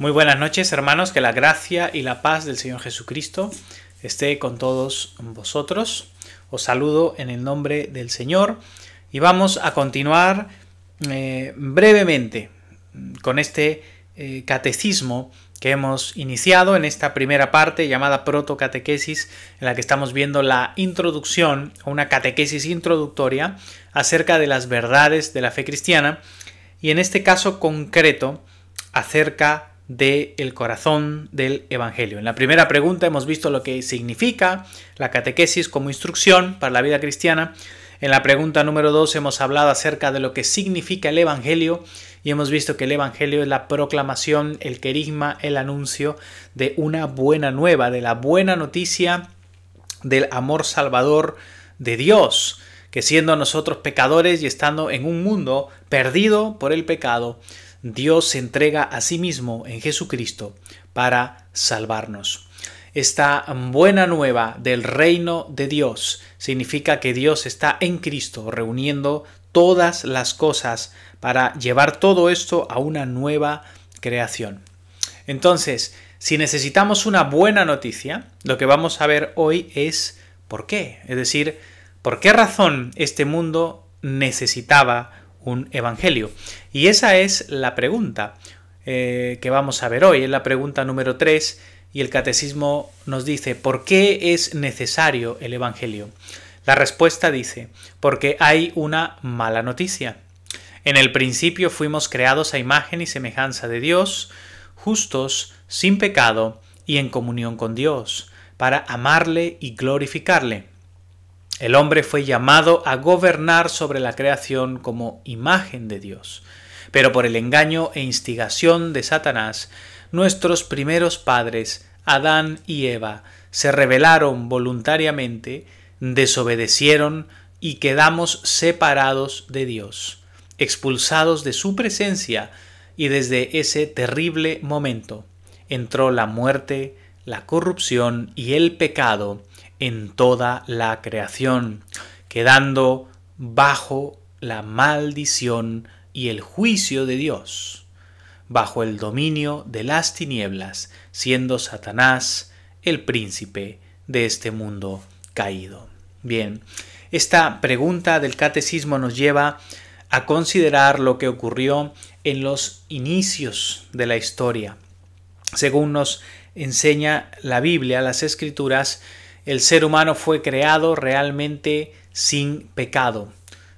Muy buenas noches, hermanos, que la gracia y la paz del Señor Jesucristo esté con todos vosotros. Os saludo en el nombre del Señor y vamos a continuar brevemente con este catecismo que hemos iniciado en esta primera parte llamada protocatequesis, en la que estamos viendo la introducción, o una catequesis introductoria acerca de las verdades de la fe cristiana y en este caso concreto acerca del corazón del Evangelio. En la primera pregunta hemos visto lo que significa la catequesis como instrucción para la vida cristiana. En la pregunta número 2 hemos hablado acerca de lo que significa el Evangelio y hemos visto que el Evangelio es la proclamación, el querigma, el anuncio de una buena nueva, de la buena noticia del amor salvador de Dios, que siendo nosotros pecadores y estando en un mundo perdido por el pecado, Dios se entrega a sí mismo en Jesucristo para salvarnos. Esta buena nueva del reino de Dios significa que Dios está en Cristo reuniendo todas las cosas para llevar todo esto a una nueva creación. Entonces, si necesitamos una buena noticia, lo que vamos a ver hoy es ¿por qué? Es decir, ¿por qué razón este mundo necesitaba un evangelio? Y esa es la pregunta que vamos a ver hoy. Es la pregunta número 3 y el catecismo nos dice ¿por qué es necesario el evangelio? La respuesta dice porque hay una mala noticia. En el principio fuimos creados a imagen y semejanza de Dios, justos, sin pecado y en comunión con Dios, para amarle y glorificarle. El hombre fue llamado a gobernar sobre la creación como imagen de Dios. Pero por el engaño e instigación de Satanás, nuestros primeros padres, Adán y Eva, se rebelaron voluntariamente, desobedecieron y quedamos separados de Dios, expulsados de su presencia, y desde ese terrible momento entró la muerte, la corrupción y el pecado en toda la creación, quedando bajo la maldición y el juicio de Dios, bajo el dominio de las tinieblas, siendo Satanás el príncipe de este mundo caído. Bien, esta pregunta del catecismo nos lleva a considerar lo que ocurrió en los inicios de la historia. Según nos enseña la Biblia, las Escrituras, el ser humano fue creado realmente sin pecado.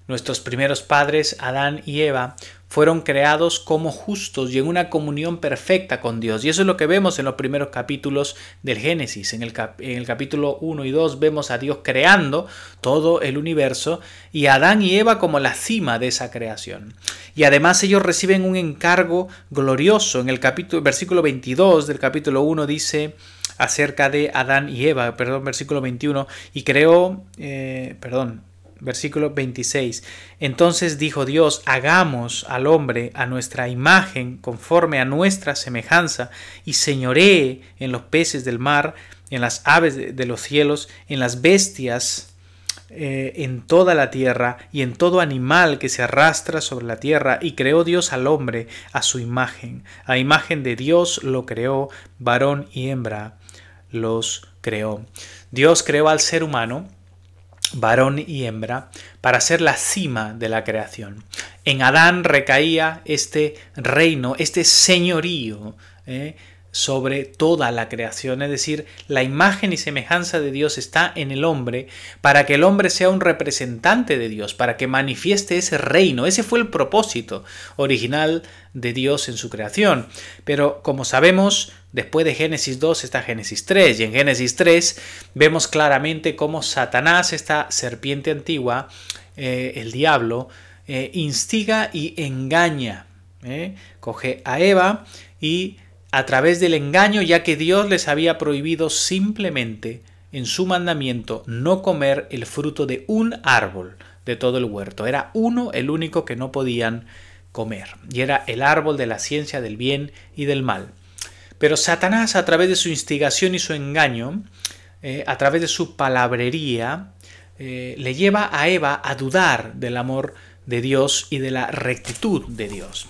Nuestros primeros padres, Adán y Eva, fueron creados como justos y en una comunión perfecta con Dios. Y eso es lo que vemos en los primeros capítulos del Génesis. En el capítulo 1 y 2 vemos a Dios creando todo el universo y a Adán y Eva como la cima de esa creación. Y además ellos reciben un encargo glorioso. En el versículo 22 del capítulo 1 dice acerca de Adán y Eva, versículo 21, y versículo 26. Entonces dijo Dios, hagamos al hombre a nuestra imagen, conforme a nuestra semejanza, y señoree en los peces del mar, en las aves de los cielos, en las bestias, en toda la tierra, y en todo animal que se arrastra sobre la tierra. Y creó Dios al hombre a su imagen. A imagen de Dios lo creó, varón y hembra los creó. Dios creó al ser humano, varón y hembra, para ser la cima de la creación. En Adán recaía este reino, este señorío sobre toda la creación, es decir, la imagen y semejanza de Dios está en el hombre para que el hombre sea un representante de Dios, para que manifieste ese reino. Ese fue el propósito original de Dios en su creación. Pero como sabemos, después de Génesis 2 está Génesis 3, y en Génesis 3 vemos claramente cómo Satanás, esta serpiente antigua, el diablo, instiga y engaña. Coge a Eva y a través del engaño, ya que Dios les había prohibido simplemente en su mandamiento no comer el fruto de un árbol de todo el huerto. Era uno, el único que no podían comer, y era el árbol de la ciencia del bien y del mal. Pero Satanás, a través de su instigación y su engaño, a través de su palabrería, le lleva a Eva a dudar del amor de Dios y de la rectitud de Dios.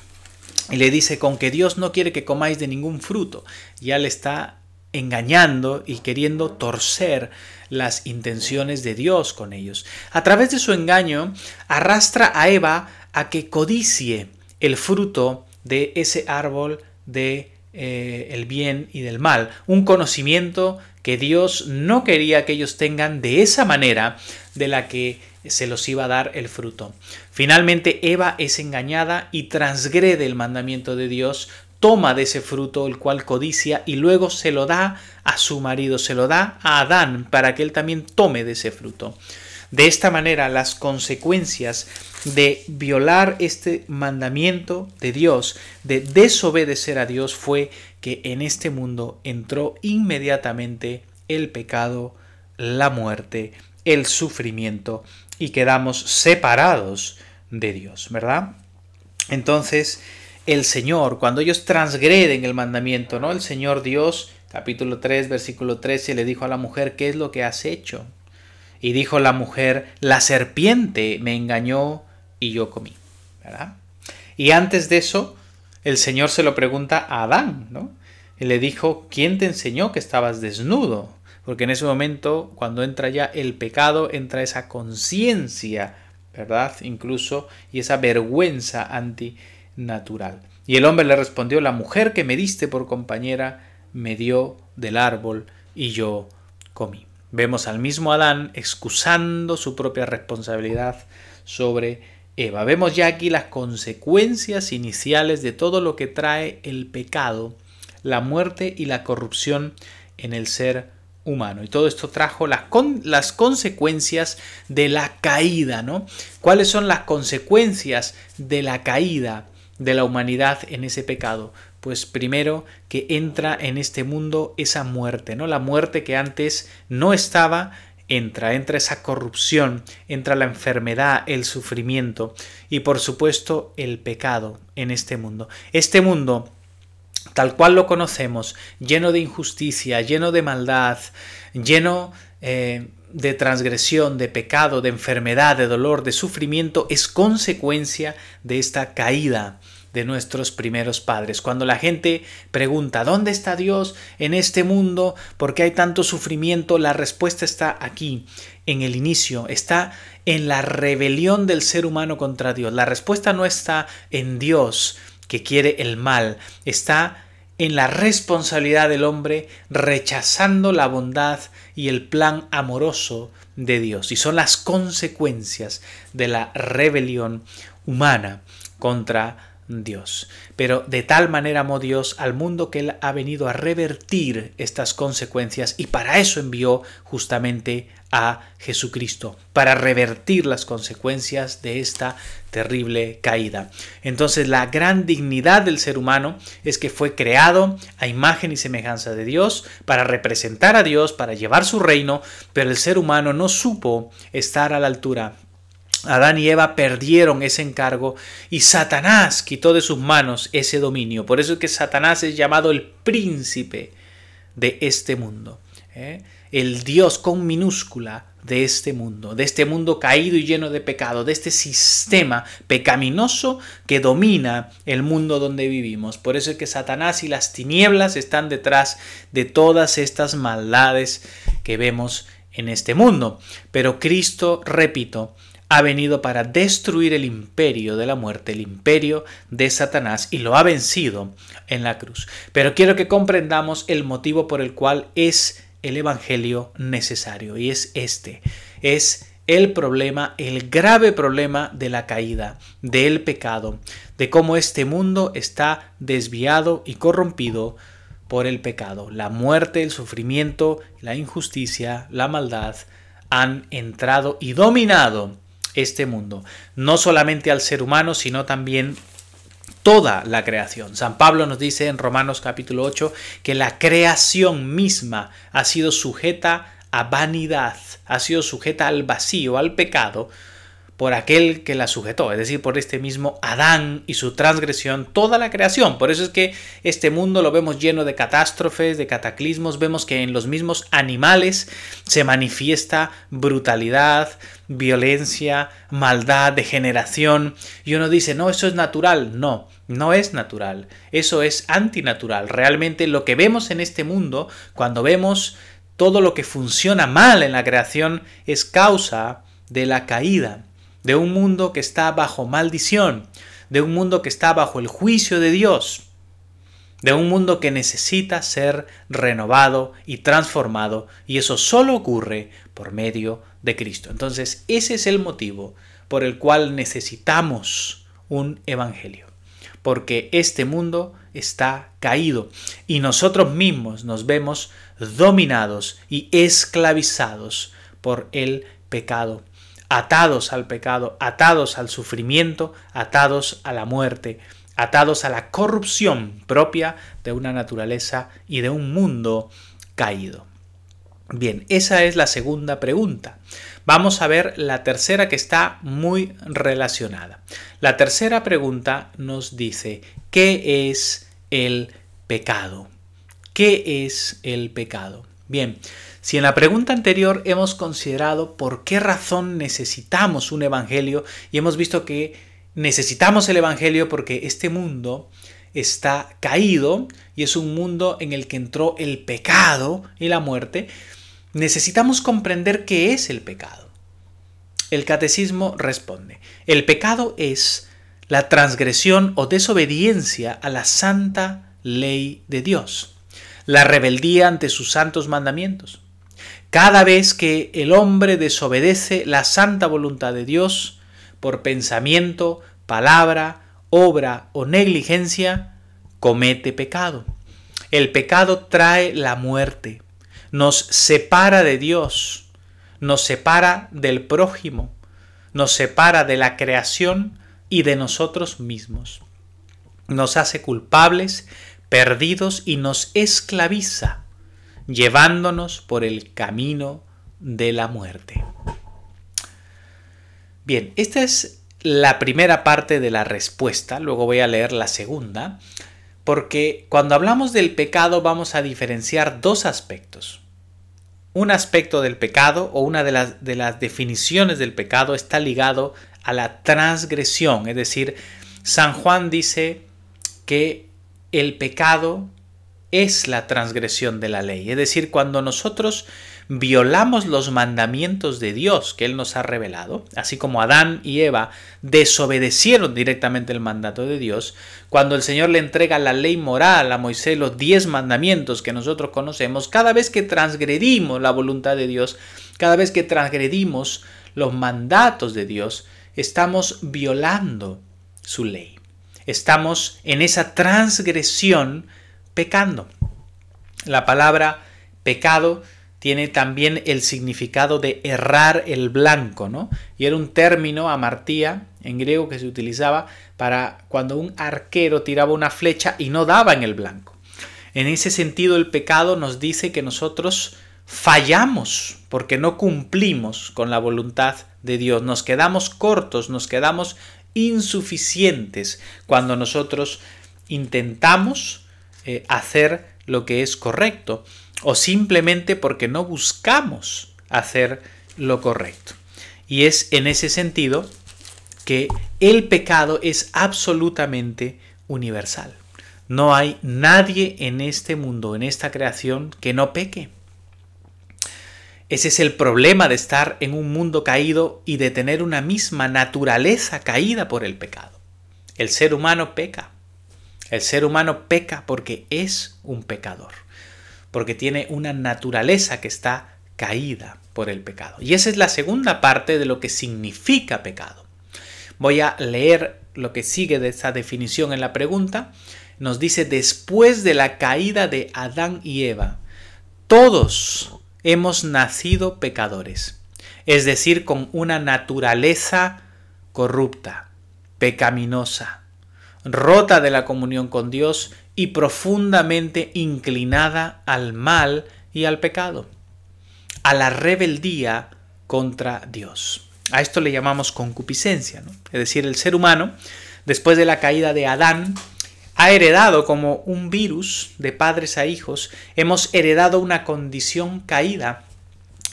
y le dice: con que Dios no quiere que comáis de ningún fruto. Ya le está engañando y queriendo torcer las intenciones de Dios con ellos. A través de su engaño arrastra a Eva a que codicie el fruto de ese árbol de el bien y del mal, un conocimiento que Dios no quería que ellos tengan de esa manera de la que se los iba a dar el fruto. Finalmente Eva es engañada y transgrede el mandamiento de Dios, toma de ese fruto el cual codicia y luego se lo da a su marido, se lo da a Adán para que él también tome de ese fruto. De esta manera, las consecuencias de violar este mandamiento de Dios, de desobedecer a Dios, fue que en este mundo entró inmediatamente el pecado, la muerte, el sufrimiento y quedamos separados de Dios, ¿verdad? Entonces, el Señor, cuando ellos transgreden el mandamiento, ¿no? El Señor Dios, capítulo 3, versículo 13, le dijo a la mujer: ¿qué es lo que has hecho? Y dijo la mujer: la serpiente me engañó y yo comí, ¿verdad? Y antes de eso, el Señor se lo pregunta a Adán, ¿no? Y le dijo: ¿quién te enseñó que estabas desnudo? Porque en ese momento, cuando entra ya el pecado, entra esa conciencia, ¿verdad? Incluso, y esa vergüenza antinatural. Y el hombre le respondió: la mujer que me diste por compañera me dio del árbol y yo comí. Vemos al mismo Adán excusando su propia responsabilidad sobre Eva. Vemos ya aquí las consecuencias iniciales de todo lo que trae el pecado, la muerte y la corrupción en el ser humano. Y todo esto trajo las consecuencias de la caída, ¿no? ¿Cuáles son las consecuencias de la caída de la humanidad en ese pecado? Pues primero, que entra en este mundo esa muerte, ¿no? La muerte que antes no estaba, entra esa corrupción, entra la enfermedad, el sufrimiento y por supuesto el pecado en este mundo. Este mundo, tal cual lo conocemos, lleno de injusticia, lleno de maldad, lleno de transgresión, de pecado, de enfermedad, de dolor, de sufrimiento, es consecuencia de esta caída de nuestros primeros padres. Cuando la gente pregunta: ¿dónde está Dios en este mundo? ¿Por qué hay tanto sufrimiento? La respuesta está aquí, en el inicio, está en la rebelión del ser humano contra Dios. La respuesta no está en Dios, que quiere el mal, está en la responsabilidad del hombre rechazando la bondad y el plan amoroso de Dios. Y son las consecuencias de la rebelión humana contra Dios. Pero de tal manera amó Dios al mundo que Él ha venido a revertir estas consecuencias y para eso envió justamente a Jesucristo, para revertir las consecuencias de esta terrible caída. Entonces la gran dignidad del ser humano es que fue creado a imagen y semejanza de Dios para representar a Dios, para llevar su reino, pero el ser humano no supo estar a la altura. Adán y Eva perdieron ese encargo y Satanás quitó de sus manos ese dominio. Por eso es que Satanás es llamado el príncipe de este mundo, el Dios con minúscula de este mundo caído y lleno de pecado, de este sistema pecaminoso que domina el mundo donde vivimos. Por eso es que Satanás y las tinieblas están detrás de todas estas maldades que vemos en este mundo. Pero Cristo, repito, ha venido para destruir el imperio de la muerte, el imperio de Satanás, y lo ha vencido en la cruz. Pero quiero que comprendamos el motivo por el cual es el evangelio necesario, y es este: es el problema, el grave problema de la caída, del pecado, de cómo este mundo está desviado y corrompido por el pecado. La muerte, el sufrimiento, la injusticia, la maldad han entrado y dominado este mundo, no solamente al ser humano, sino también toda la creación. San Pablo nos dice en Romanos capítulo 8 que la creación misma ha sido sujeta a vanidad, ha sido sujeta al vacío, al pecado, por aquel que la sujetó, es decir, por este mismo Adán y su transgresión, toda la creación. Por eso es que este mundo lo vemos lleno de catástrofes, de cataclismos, vemos que en los mismos animales se manifiesta brutalidad, violencia, maldad, degeneración, y uno dice, no, eso es natural. No, no es natural, eso es antinatural. Realmente lo que vemos en este mundo, cuando vemos todo lo que funciona mal en la creación, es causa de la caída, de un mundo que está bajo maldición, de un mundo que está bajo el juicio de Dios, de un mundo que necesita ser renovado y transformado, y eso solo ocurre por medio de Cristo. Entonces, ese es el motivo por el cual necesitamos un evangelio, porque este mundo está caído y nosotros mismos nos vemos dominados y esclavizados por el pecado, atados al pecado, atados al sufrimiento, atados a la muerte, atados a la corrupción propia de una naturaleza y de un mundo caído. Bien, esa es la segunda pregunta. Vamos a ver la tercera, que está muy relacionada. La tercera pregunta nos dice, ¿qué es el pecado? ¿Qué es el pecado? Bien, si en la pregunta anterior hemos considerado por qué razón necesitamos un evangelio y hemos visto que necesitamos el evangelio porque este mundo está caído y es un mundo en el que entró el pecado y la muerte, necesitamos comprender qué es el pecado. El catecismo responde, el pecado es la transgresión o desobediencia a la santa ley de Dios, la rebeldía ante sus santos mandamientos. Cada vez que el hombre desobedece la santa voluntad de Dios por pensamiento, palabra, obra o negligencia, comete pecado. El pecado trae la muerte, nos separa de Dios, nos separa del prójimo, nos separa de la creación y de nosotros mismos. Nos hace culpables, perdidos y nos esclaviza, llevándonos por el camino de la muerte. Bien, esta es la primera parte de la respuesta, luego voy a leer la segunda, porque cuando hablamos del pecado vamos a diferenciar dos aspectos. Un aspecto del pecado o una de las definiciones del pecado está ligado a la transgresión, es decir, San Juan dice que el pecado es la transgresión de la ley, es decir, cuando nosotros violamos los mandamientos de Dios que Él nos ha revelado, así como Adán y Eva desobedecieron directamente el mandato de Dios, cuando el Señor le entrega la ley moral a Moisés, los 10 mandamientos que nosotros conocemos, cada vez que transgredimos la voluntad de Dios, cada vez que transgredimos los mandatos de Dios, estamos violando su ley. Estamos en esa transgresión pecando. La palabra pecado tiene también el significado de errar el blanco, ¿no? Y era un término, amartía, en griego, que se utilizaba para cuando un arquero tiraba una flecha y no daba en el blanco. En ese sentido, el pecado nos dice que nosotros fallamos porque no cumplimos con la voluntad de Dios. Nos quedamos cortos, nos quedamos insuficientes cuando nosotros intentamos hacer lo que es correcto, o simplemente porque no buscamos hacer lo correcto. Y es en ese sentido que el pecado es absolutamente universal. No hay nadie en este mundo, en esta creación, que no peque. Ese es el problema de estar en un mundo caído y de tener una misma naturaleza caída por el pecado. El ser humano peca. El ser humano peca porque es un pecador, porque tiene una naturaleza que está caída por el pecado. Y esa es la segunda parte de lo que significa pecado. Voy a leer lo que sigue de esa definición en la pregunta. Nos dice, después de la caída de Adán y Eva, todos hemos nacido pecadores, es decir, con una naturaleza corrupta, pecaminosa, rota de la comunión con Dios y profundamente inclinada al mal y al pecado, a la rebeldía contra Dios. A esto le llamamos concupiscencia, ¿no? Es decir, el ser humano, después de la caída de Adán, ha heredado como un virus de padres a hijos, hemos heredado una condición caída,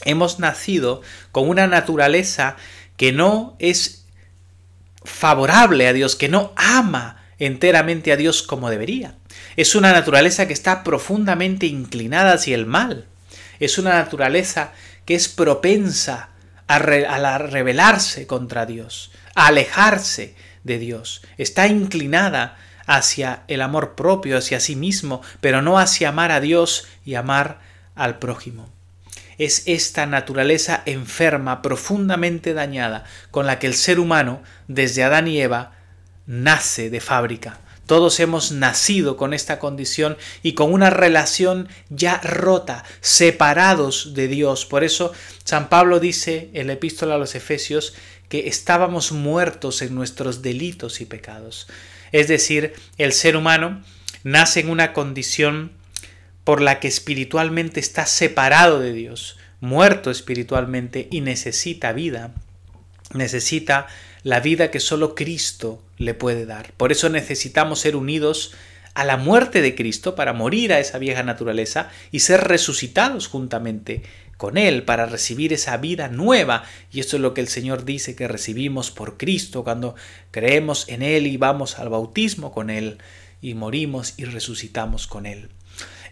hemos nacido con una naturaleza que no es favorable a Dios, que no ama enteramente a Dios como debería. Es una naturaleza que está profundamente inclinada hacia el mal. Es una naturaleza que es propensa a rebelarse contra Dios, a alejarse de Dios. Está inclinada hacia el amor propio, hacia sí mismo, pero no hacia amar a Dios y amar al prójimo. Es esta naturaleza enferma, profundamente dañada, con la que el ser humano, desde Adán y Eva, nace de fábrica. Todos hemos nacido con esta condición y con una relación ya rota, separados de Dios. Por eso San Pablo dice en la Epístola a los Efesios que estábamos muertos en nuestros delitos y pecados. Es decir, el ser humano nace en una condición por la que espiritualmente está separado de Dios, muerto espiritualmente y necesita vida, necesita la vida que solo Cristo le puede dar. Por eso necesitamos ser unidos a la muerte de Cristo para morir a esa vieja naturaleza y ser resucitados juntamente con Él para recibir esa vida nueva. Y esto es lo que el Señor dice que recibimos por Cristo cuando creemos en Él y vamos al bautismo con Él y morimos y resucitamos con Él.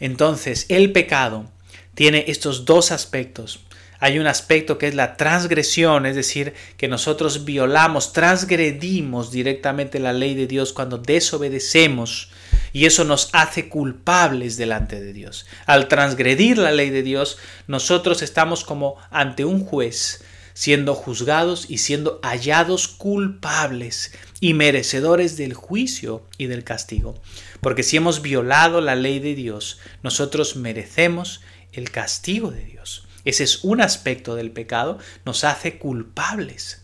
Entonces, el pecado tiene estos dos aspectos. Hay un aspecto que es la transgresión, es decir, que nosotros violamos, transgredimos directamente la ley de Dios cuando desobedecemos, y eso nos hace culpables delante de Dios. Al transgredir la ley de Dios, nosotros estamos como ante un juez, siendo juzgados y siendo hallados culpables y merecedores del juicio y del castigo. Porque si hemos violado la ley de Dios, nosotros merecemos el castigo de Dios. Ese es un aspecto del pecado, nos hace culpables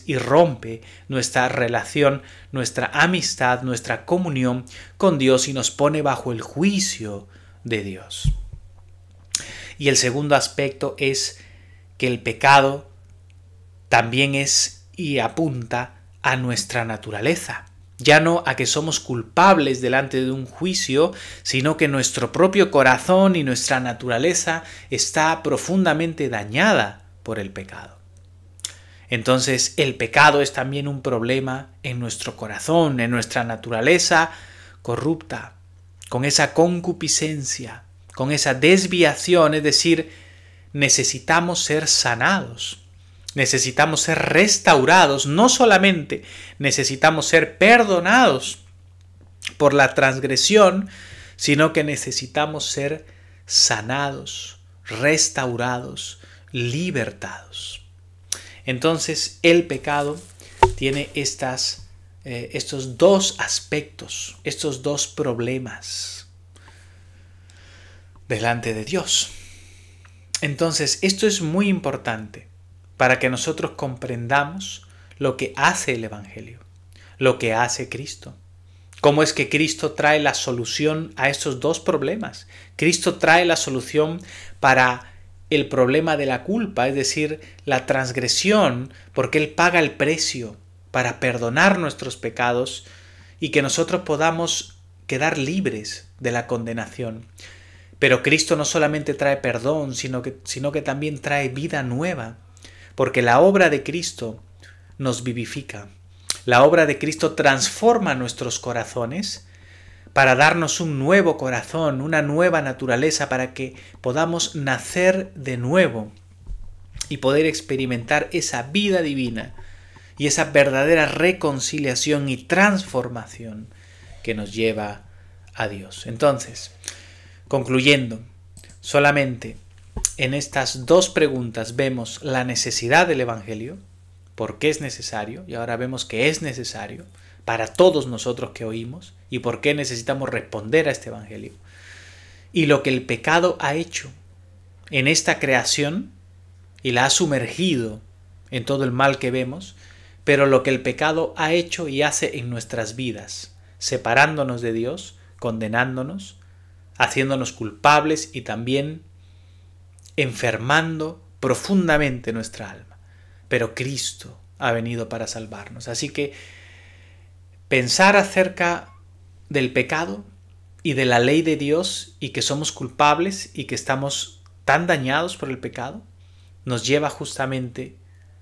y rompe nuestra relación, nuestra amistad, nuestra comunión con Dios y nos pone bajo el juicio de Dios. Y el segundo aspecto es que el pecado también es y apunta a nuestra naturaleza. Ya no a que somos culpables delante de un juicio, sino que nuestro propio corazón y nuestra naturaleza está profundamente dañada por el pecado. Entonces, el pecado es también un problema en nuestro corazón, en nuestra naturaleza corrupta, con esa concupiscencia, con esa desviación, es decir, necesitamos ser sanados. Necesitamos ser restaurados, no solamente necesitamos ser perdonados por la transgresión, sino que necesitamos ser sanados, restaurados, libertados. Entonces el pecado tiene estos dos aspectos, estos dos problemas delante de Dios. Entonces esto es muy importante para que nosotros comprendamos lo que hace el Evangelio, lo que hace Cristo. ¿Cómo es que Cristo trae la solución a estos dos problemas? Cristo trae la solución para el problema de la culpa, es decir, la transgresión, porque Él paga el precio para perdonar nuestros pecados y que nosotros podamos quedar libres de la condenación. Pero Cristo no solamente trae perdón, sino que también trae vida nueva. Porque la obra de Cristo nos vivifica. La obra de Cristo transforma nuestros corazones para darnos un nuevo corazón, una nueva naturaleza, para que podamos nacer de nuevo y poder experimentar esa vida divina y esa verdadera reconciliación y transformación que nos lleva a Dios. Entonces, concluyendo, solamente en estas dos preguntas vemos la necesidad del Evangelio, por qué es necesario, y ahora vemos que es necesario para todos nosotros que oímos, y por qué necesitamos responder a este Evangelio, y lo que el pecado ha hecho en esta creación, y la ha sumergido en todo el mal que vemos, pero lo que el pecado ha hecho y hace en nuestras vidas, separándonos de Dios, condenándonos, haciéndonos culpables y también enfermando profundamente nuestra alma. Pero Cristo ha venido para salvarnos. Así que pensar acerca del pecado y de la ley de Dios y que somos culpables y que estamos tan dañados por el pecado, nos lleva justamente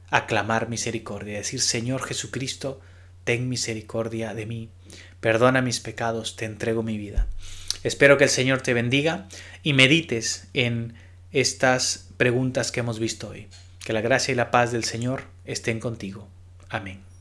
a clamar misericordia, a decir: Señor Jesucristo, ten misericordia de mí, perdona mis pecados, te entrego mi vida. Espero que el Señor te bendiga y medites en estas preguntas que hemos visto hoy. Que la gracia y la paz del Señor estén contigo. Amén.